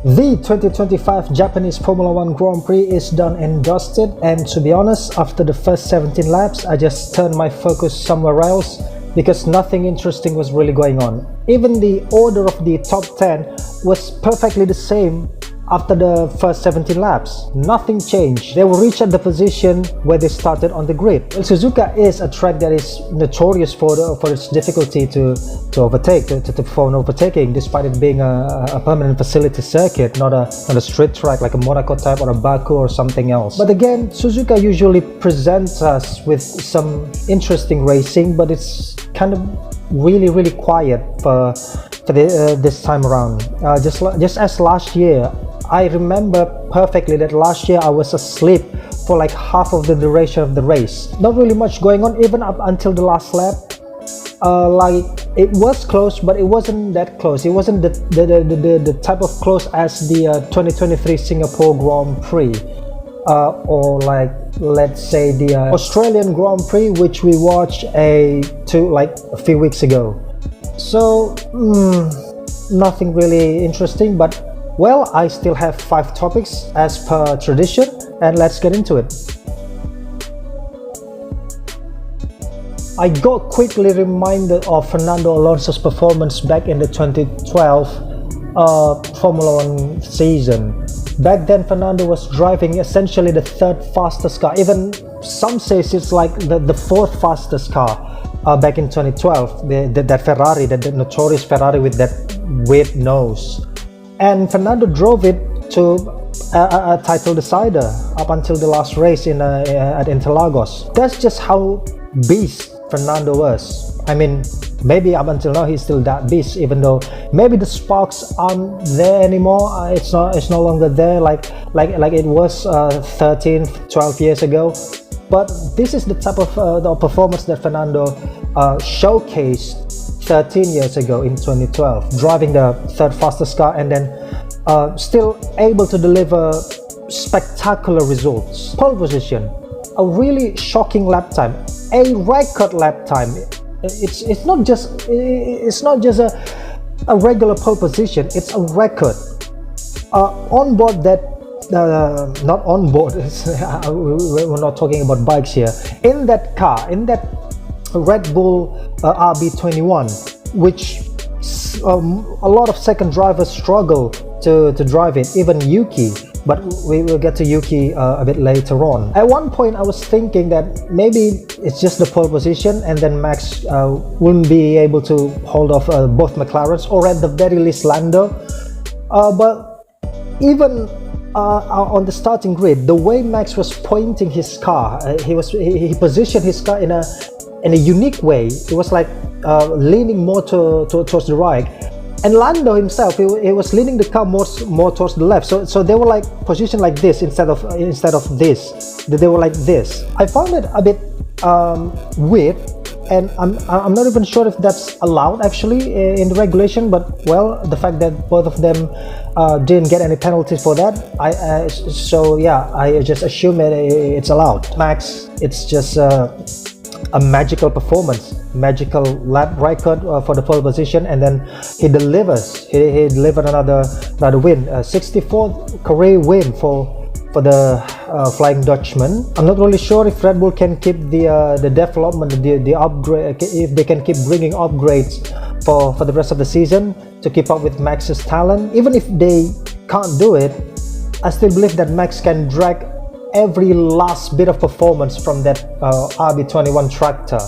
The 2025 Japanese Formula 1 Grand Prix is done and dusted, and to be honest, after the first 17 laps, I just turned my focus somewhere else because nothing interesting was really going on. Even the order of the top 10 was perfectly the same after the first 17 laps. Nothing changed. They will reach at the position where they started on the grid. Well, Suzuka is a track that is notorious for its difficulty to overtake, to perform overtaking, despite it being a permanent facility circuit, not a street track like a Monaco type or a Baku or something else. But again, Suzuka usually presents us with some interesting racing, but it's kind of really quiet for this time around. Just as last year, I remember perfectly that last year I was asleep for like half of the duration of the race. Not really much going on even up until the last lap. Like it was close, but it wasn't that close. It wasn't the type of close as the 2023 Singapore Grand Prix or like, let's say, the Australian Grand Prix, which we watched a few weeks ago. So nothing really interesting, but well, I still have 5 topics as per tradition, and let's get into it. I got quickly reminded of Fernando Alonso's performance back in the 2012 Formula 1 season. Back then, Fernando was driving essentially the 3rd fastest car. Even some say it's like the 4th fastest car back in 2012. That Ferrari, the notorious Ferrari with that weird nose. And Fernando drove it to a title decider up until the last race at Interlagos. That's just how beast Fernando was. I mean, maybe up until now he's still that beast, even though maybe the sparks aren't there anymore. It's no longer there like it was 12 years ago. But this is the type of the performance that Fernando showcased 13 years ago in 2012, driving the 3rd fastest car and then still able to deliver spectacular results. Pole position, a really shocking lap time, a record lap time. It's not just a regular pole position, it's a record. On board that not on board, we're not talking about bikes here. In that car, in that Red Bull RB21, which a lot of second drivers struggle to drive it, even Yuki, but we will get to Yuki a bit later on. At one point I was thinking that maybe it's just the pole position and then Max wouldn't be able to hold off both McLaren's, or at the very least Lando, but even on the starting grid, the way Max was pointing his car, he positioned his car in a unique way. It was like leaning more towards the right, and Lando himself, he was leaning the car more towards the left. So they were like positioned like this instead of this. They were like this. I found it a bit weird, and I'm not even sure if that's allowed actually in the regulation. But well, the fact that both of them didn't get any penalties for that, so yeah, I just assume it's allowed. Max, it's just a magical performance, magical lap record for the pole position, and then he delivers. He delivered another win, 64th career win for the Flying Dutchman. I'm not really sure if Red Bull can keep the development, the upgrade, if they can keep bringing upgrades for the rest of the season to keep up with Max's talent. Even if they can't do it, I still believe that Max can drag every last bit of performance from that RB21 tractor.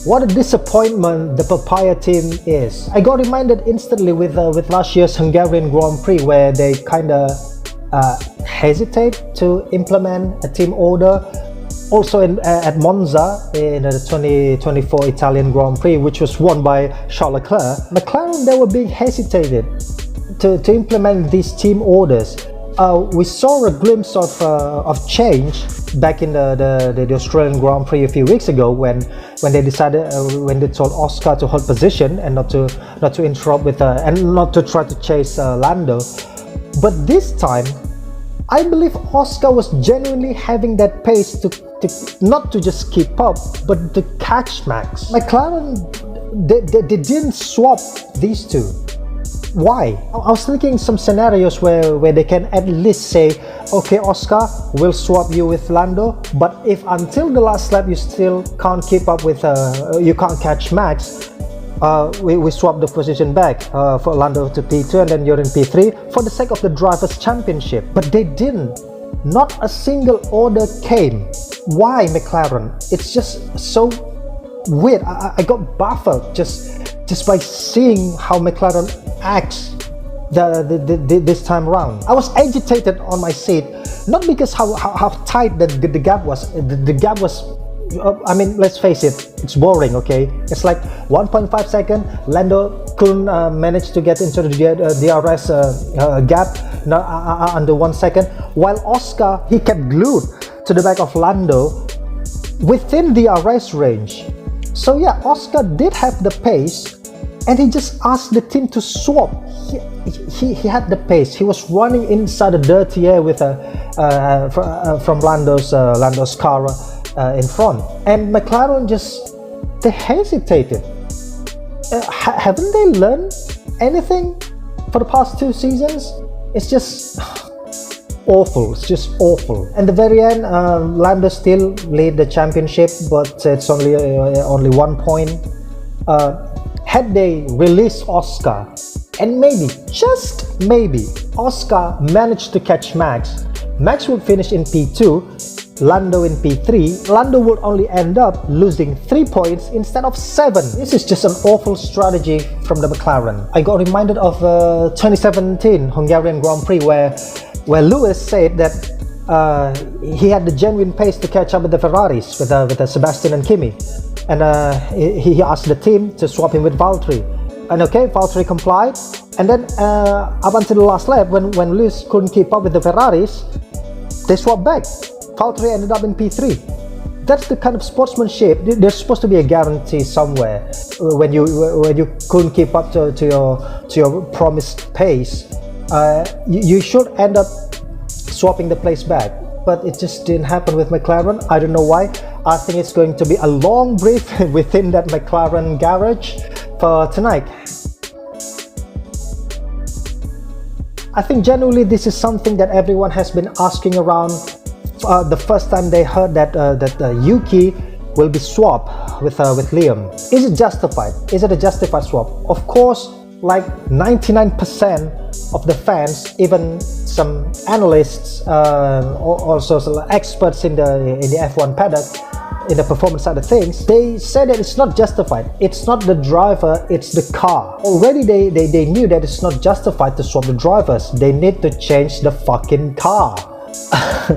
What a disappointment the Papaya team is. I got reminded instantly with last year's Hungarian Grand Prix, where they kinda hesitate to implement a team order. Also at Monza in the 2024 Italian Grand Prix, which was won by Charles Leclerc, McLaren, they were being hesitated to implement these team orders. We saw a glimpse of change back in the Australian Grand Prix a few weeks ago when they decided when they told Oscar to hold position and not to interrupt with and not to try to chase Lando. But this time, I believe Oscar was genuinely having that pace to not to just keep up, but to catch Max. McLaren they didn't swap these two. Why? I was thinking some scenarios where they can at least say, okay, Oscar, we'll swap you with Lando, but if until the last lap you still can't keep up with, you can't catch Max, we swap the position back for Lando to P2 and then you're in P3 for the sake of the Drivers' Championship. But they didn't. Not a single order came. Why, McLaren? It's just so weird. I got baffled just by seeing how McLaren acts this time around. I was agitated on my seat, not because how tight the gap was. The gap was, I mean, let's face it, it's boring, okay? It's like 1.5 second, Lando couldn't manage to get into the DRS gap under 1 second, while Oscar, he kept glued to the back of Lando within the DRS range. So yeah, Oscar did have the pace, and he just asked the team to swap. He had the pace. He was running inside the dirty air with from Lando's car in front, and McLaren they hesitated. Haven't they learned anything for the past 2 seasons? It's just awful. It's just awful. And the very end, Lando still lead the championship, but it's only 1 point. Had they released Oscar, and maybe, just maybe, Oscar managed to catch Max, Max would finish in P2, Lando in P3, Lando would only end up losing 3 points instead of 7. This is just an awful strategy from the McLaren. I got reminded of 2017 Hungarian Grand Prix where Lewis said that he had the genuine pace to catch up with the Ferraris, with Sebastian and Kimi. And he asked the team to swap him with Valtteri. And okay, Valtteri complied. And then up until the last lap, when Lewis couldn't keep up with the Ferraris, they swapped back. Valtteri ended up in P3. That's the kind of sportsmanship. There's supposed to be a guarantee somewhere when you couldn't keep up to your promised pace. You should end up swapping the place back, but it just didn't happen with McLaren. I don't know why. I think it's going to be a long brief within that McLaren garage for tonight. I think genuinely this is something that everyone has been asking around. The first time they heard that Yuki will be swapped with Liam. Is it justified? Is it a justified swap? Of course, like 99% of the fans, even some analysts, also some experts in the F1 paddock, in the performance side of things, they say that it's not justified. It's not the driver, it's the car. Already they knew that it's not justified to swap the drivers. They need to change the fucking car.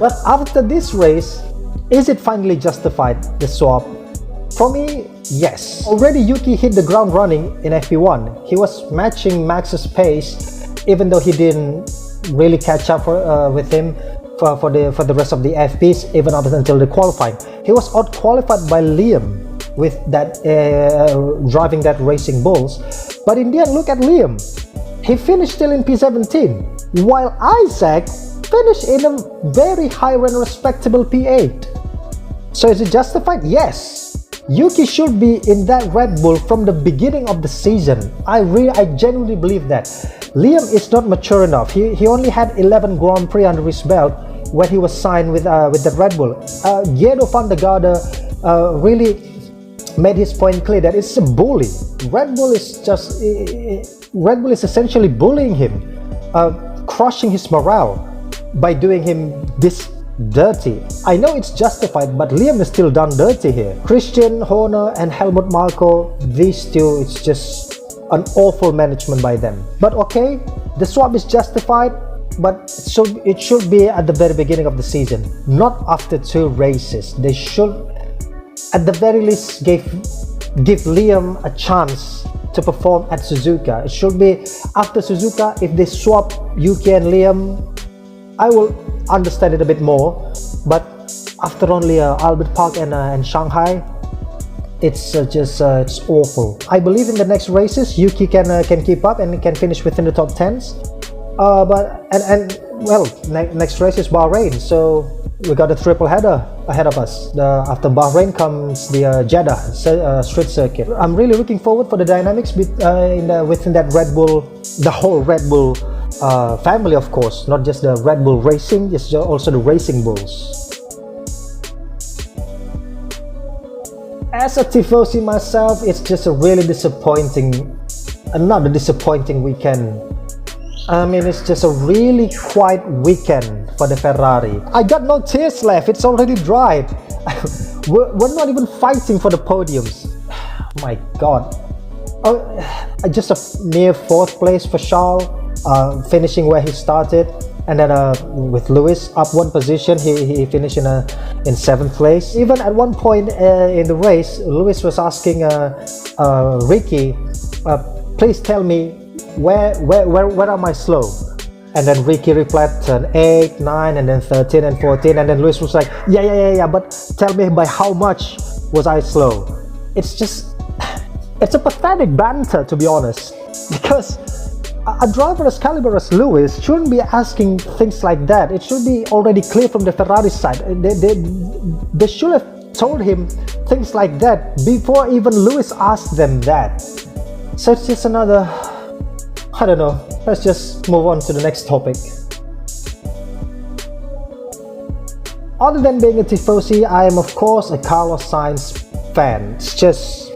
But after this race, is it finally justified, the swap? For me, yes. Already Yuki hit the ground running in FP1. He was matching Max's pace, even though he didn't really catch up with him for the rest of the FPs, even up until the qualifying. He was out-qualified by Liam with that driving that Racing Bulls. But in the end, look at Liam. He finished still in P17, while Isaac finished in a very high and respectable P8. So is it justified? Yes. Yuki should be in that Red Bull from the beginning of the season. I genuinely believe that. Liam is not mature enough. He only had 11 Grand Prix under his belt when he was signed with the Red Bull. Guido van der Garde really made his point clear that it's a bully. Red Bull is essentially bullying him, crushing his morale by doing him this dirty. I know it's justified, but Liam is still done dirty here. Christian Horner and Helmut Marko, these two, it's just an awful management by them. But okay, the swap is justified, but it should be at the very beginning of the season, not after 2 races. They should, at the very least, give Liam a chance to perform at Suzuka. It should be after Suzuka. If they swap Yuki and Liam, I will understand it a bit more, but after only Albert Park and Shanghai, it's it's awful. I believe in the next races Yuki can keep up and can finish within the top 10s. But well, next race is Bahrain, so we got a triple header ahead of us. After Bahrain comes the Jeddah street circuit. I'm really looking forward for the dynamics within that Red Bull, the whole Red Bull family, of course, not just the Red Bull Racing, it's also the Racing Bulls. As a Tifosi myself, it's just a really disappointing, another disappointing weekend. I mean, it's just a really quiet weekend for the Ferrari. I got no tears left, it's already dried. We're not even fighting for the podiums. My God. Just a mere 4th place for Charles, finishing where he started. And then with Lewis up 1 position, he finished in 7th place. Even at one point in the race, Lewis was asking Ricky, please tell me where am I slow? And then Ricky replied 8, 9, and then 13 and 14, and then Lewis was like, yeah, but tell me by how much was I slow? It's a pathetic banter, to be honest, because a driver as caliber as Lewis shouldn't be asking things like that. It should be already clear from the Ferrari side. They should have told him things like that before even Lewis asked them that. So it's just another, I don't know, let's just move on to the next topic. Other than being a Tifosi, I am of course a Carlos Sainz fan. It's just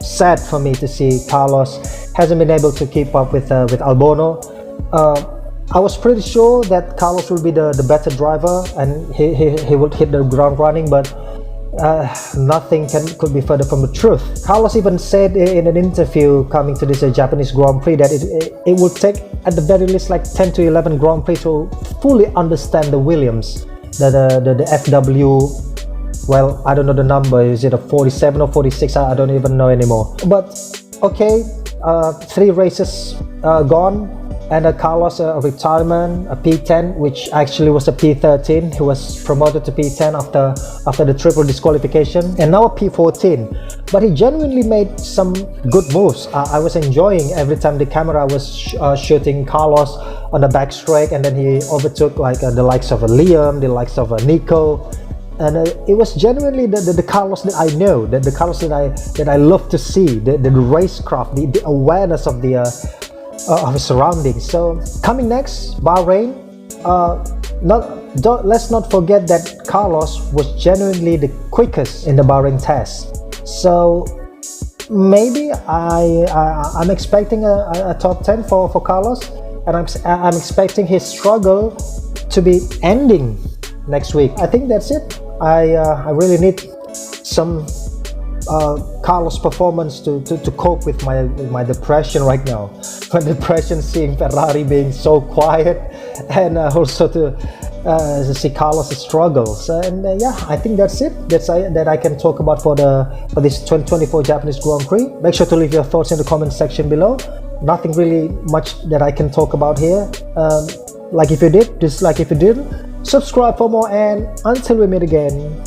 sad for me to see Carlos hasn't been able to keep up with Albon. I was pretty sure that Carlos will be the better driver and he would hit the ground running, but nothing could be further from the truth. Carlos even said in an interview coming to this Japanese Grand Prix that it would take at the very least like 10 to 11 Grand Prix to fully understand the Williams, the FW. Well, I don't know the number, is it a 47 or 46? I don't even know anymore. But okay, 3 races gone, and Carlos a retirement, a P10, which actually was a P13. He was promoted to P10 after the triple disqualification, and now a P14. But he genuinely made some good moves. I was enjoying every time the camera was shooting Carlos on the back straight, and then he overtook like the likes of Liam, the likes of Nico. And it was genuinely the Carlos that I know, the Carlos that I love to see, the racecraft, the awareness of his surroundings. So coming next, Bahrain. Let's not forget that Carlos was genuinely the quickest in the Bahrain test. So maybe I'm expecting a top 10 for Carlos, and I'm expecting his struggle to be ending next week. I think that's it. I really need some Carlos performance to cope with my depression right now. My depression seeing Ferrari being so quiet, and also to see Carlos' struggles. And yeah, I think that's it. That I can talk about for this 2024 Japanese Grand Prix. Make sure to leave your thoughts in the comment section below. Nothing really much that I can talk about here. Like if you did, dislike if you didn't. Subscribe for more, and until we meet again,